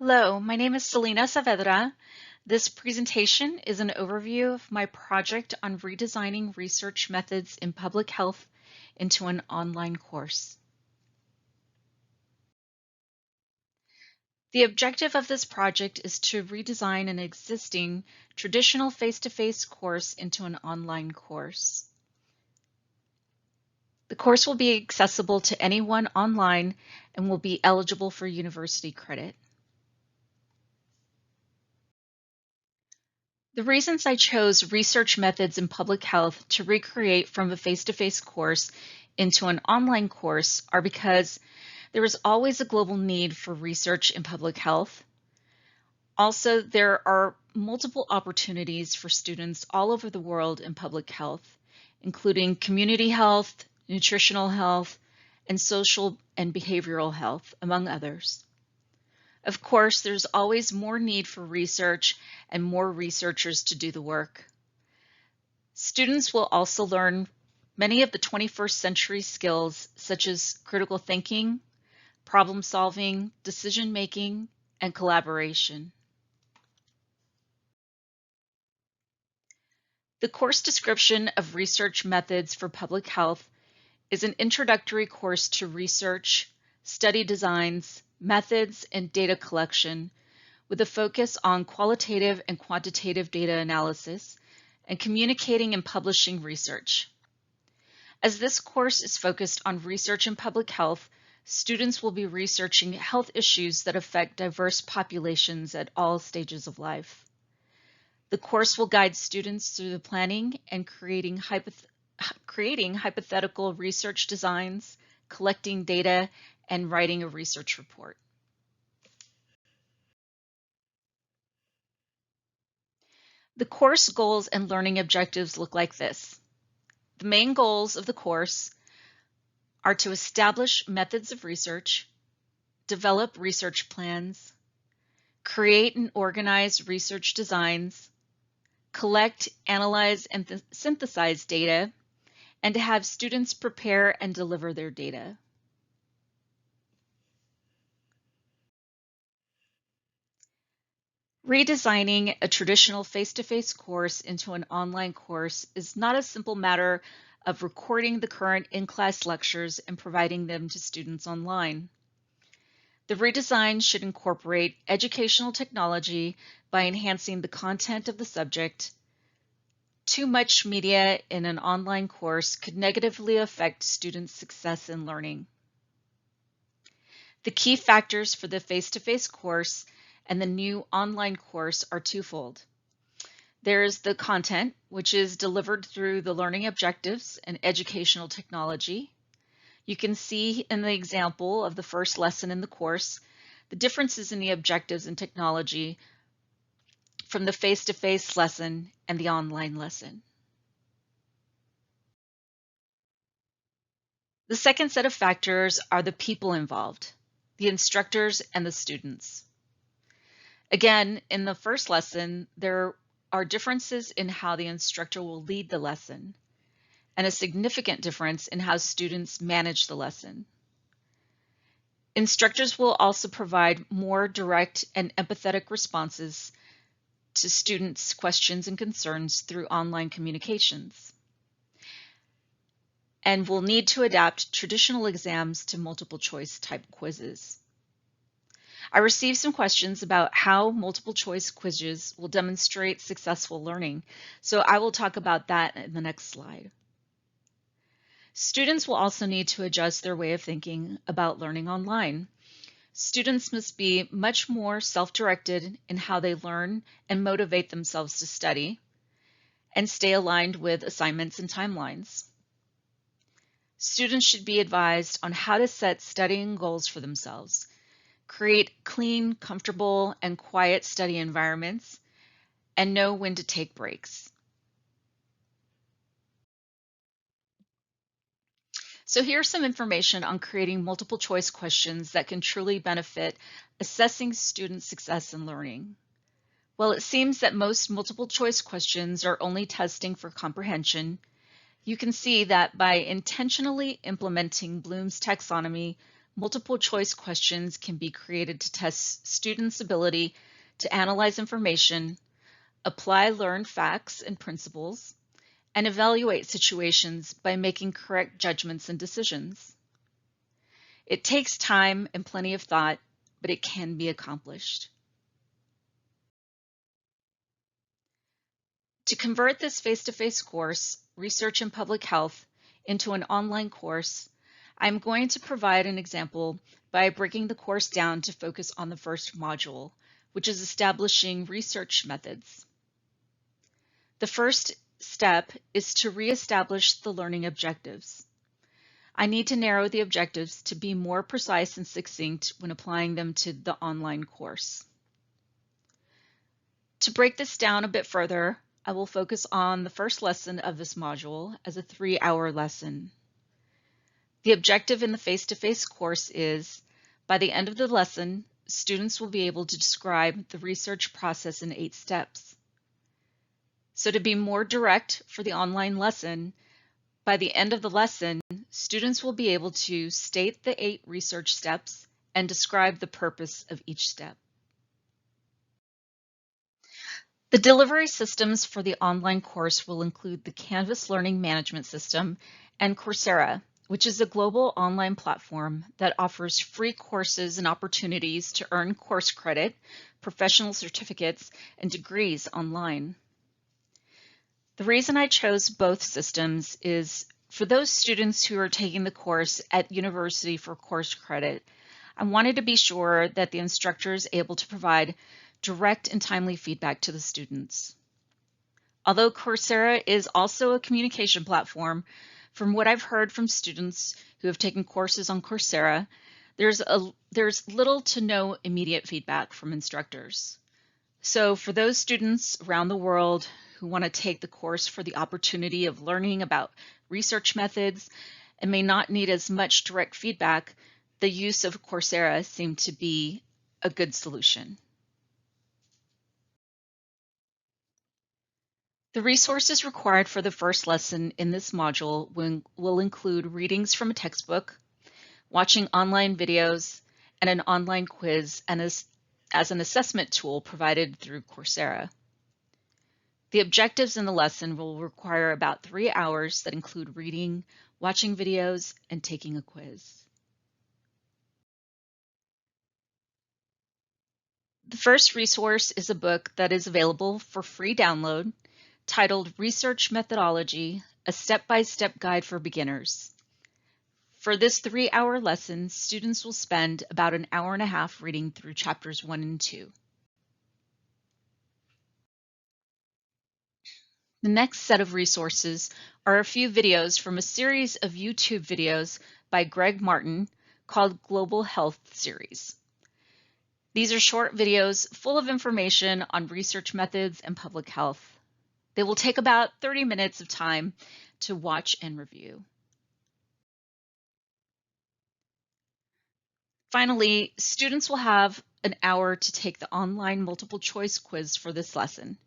Hello, my name is Selena Saavedra. This presentation is an overview of my project on redesigning research methods in public health into an online course. The objective of this project is to redesign an existing traditional face-to-face course into an online course. The course will be accessible to anyone online and will be eligible for university credit. The reasons I chose research methods in public health to recreate from a face-to-face course into an online course are because there is always a global need for research in public health. Also, there are multiple opportunities for students all over the world in public health, including community health, nutritional health, and social and behavioral health, among others. Of course, there's always more need for research and more researchers to do the work. Students will also learn many of the 21st century skills such as critical thinking, problem solving, decision making, and collaboration. The course description of research methods for public health is an introductory course to research, study designs, methods, and data collection with a focus on qualitative and quantitative data analysis and communicating and publishing research. As this course is focused on research in public health, students will be researching health issues that affect diverse populations at all stages of life. The course will guide students through the planning and creating hypothetical research designs, collecting data, and writing a research report. The course goals and learning objectives look like this. The main goals of the course are to establish methods of research, develop research plans, create and organize research designs, collect, analyze, and synthesize data, and to have students prepare and deliver their data. Redesigning a traditional face-to-face course into an online course is not a simple matter of recording the current in-class lectures and providing them to students online. The redesign should incorporate educational technology by enhancing the content of the subject. Too much media in an online course could negatively affect students' success in learning. The key factors for the face-to-face course and the new online course are twofold. There's the content, which is delivered through the learning objectives and educational technology. You can see in the example of the first lesson in the course, the differences in the objectives and technology from the face-to-face lesson and the online lesson. The second set of factors are the people involved, the instructors and the students. Again, in the first lesson, there are differences in how the instructor will lead the lesson, and a significant difference in how students manage the lesson. Instructors will also provide more direct and empathetic responses to students' questions and concerns through online communications, and will need to adapt traditional exams to multiple choice type quizzes. I received some questions about how multiple choice quizzes will demonstrate successful learning, so I will talk about that in the next slide. Students will also need to adjust their way of thinking about learning online. Students must be much more self-directed in how they learn and motivate themselves to study, and stay aligned with assignments and timelines. Students should be advised on how to set studying goals for themselves, create clean, comfortable, and quiet study environments, and know when to take breaks. So here's some information on creating multiple choice questions that can truly benefit assessing student success in learning. While it seems that most multiple choice questions are only testing for comprehension, you can see that by intentionally implementing Bloom's taxonomy multiple choice questions can be created to test students' ability to analyze information, apply learned facts and principles, and evaluate situations by making correct judgments and decisions. It takes time and plenty of thought, but it can be accomplished. To convert this face-to-face course, Research in Public Health, into an online course, I'm going to provide an example by breaking the course down to focus on the first module, which is establishing research methods. The first step is to reestablish the learning objectives. I need to narrow the objectives to be more precise and succinct when applying them to the online course. To break this down a bit further, I will focus on the first lesson of this module as a 3-hour lesson. The objective in the face-to-face course is, by the end of the lesson, students will be able to describe the research process in 8 steps. So to be more direct for the online lesson, by the end of the lesson, students will be able to state the 8 research steps and describe the purpose of each step. The delivery systems for the online course will include the Canvas Learning Management System and Coursera, which is a global online platform that offers free courses and opportunities to earn course credit, professional certificates, and degrees online. The reason I chose both systems is for those students who are taking the course at university for course credit, I wanted to be sure that the instructor is able to provide direct and timely feedback to the students. Although Coursera is also a communication platform, from what I've heard from students who have taken courses on Coursera, there's little to no immediate feedback from instructors. So for those students around the world who want to take the course for the opportunity of learning about research methods and may not need as much direct feedback, the use of Coursera seemed to be a good solution. The resources required for the first lesson in this module will include readings from a textbook, watching online videos, and an online quiz and as an assessment tool provided through Coursera. The objectives in the lesson will require about 3 hours that include reading, watching videos, and taking a quiz. The first resource is a book that is available for free download titled Research Methodology, a Step-by-Step Guide for Beginners. For this 3-hour lesson, students will spend about an hour and a half reading through chapters 1 and 2. The next set of resources are a few videos from a series of YouTube videos by Greg Martin called Global Health Series. These are short videos full of information on research methods and public health. They will take about 30 minutes of time to watch and review. Finally, students will have an hour to take the online multiple choice quiz for this lesson.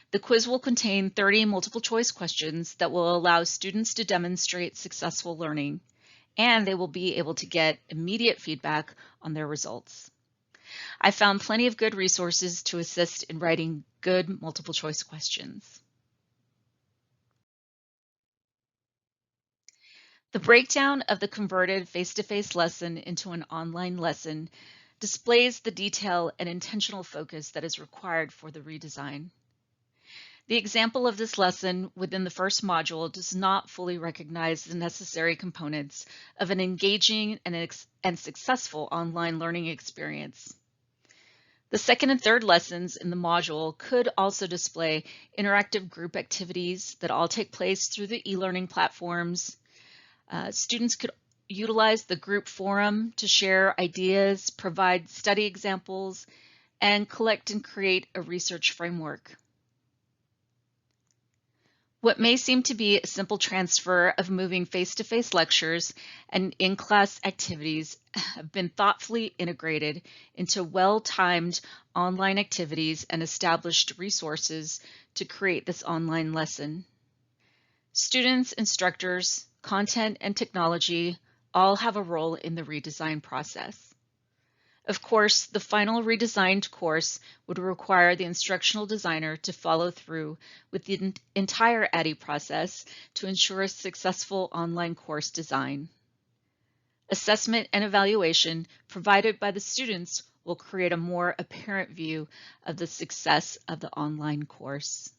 The quiz will contain 30 multiple choice questions that will allow students to demonstrate successful learning, and they will be able to get immediate feedback on their results. I found plenty of good resources to assist in writing good multiple choice questions. The breakdown of the converted face-to-face lesson into an online lesson displays the detail and intentional focus that is required for the redesign. The example of this lesson within the first module does not fully recognize the necessary components of an engaging and successful online learning experience. The second and third lessons in the module could also display interactive group activities that all take place through the e-learning platforms. Students could utilize the group forum to share ideas, provide study examples, and collect and create a research framework. What may seem to be a simple transfer of moving face-to-face lectures and in-class activities have been thoughtfully integrated into well-timed online activities and established resources to create this online lesson. Students, instructors, content and technology, all have a role in the redesign process. Of course, the final redesigned course would require the instructional designer to follow through with the entire ADDIE process to ensure a successful online course design. Assessment and evaluation provided by the students will create a more apparent view of the success of the online course.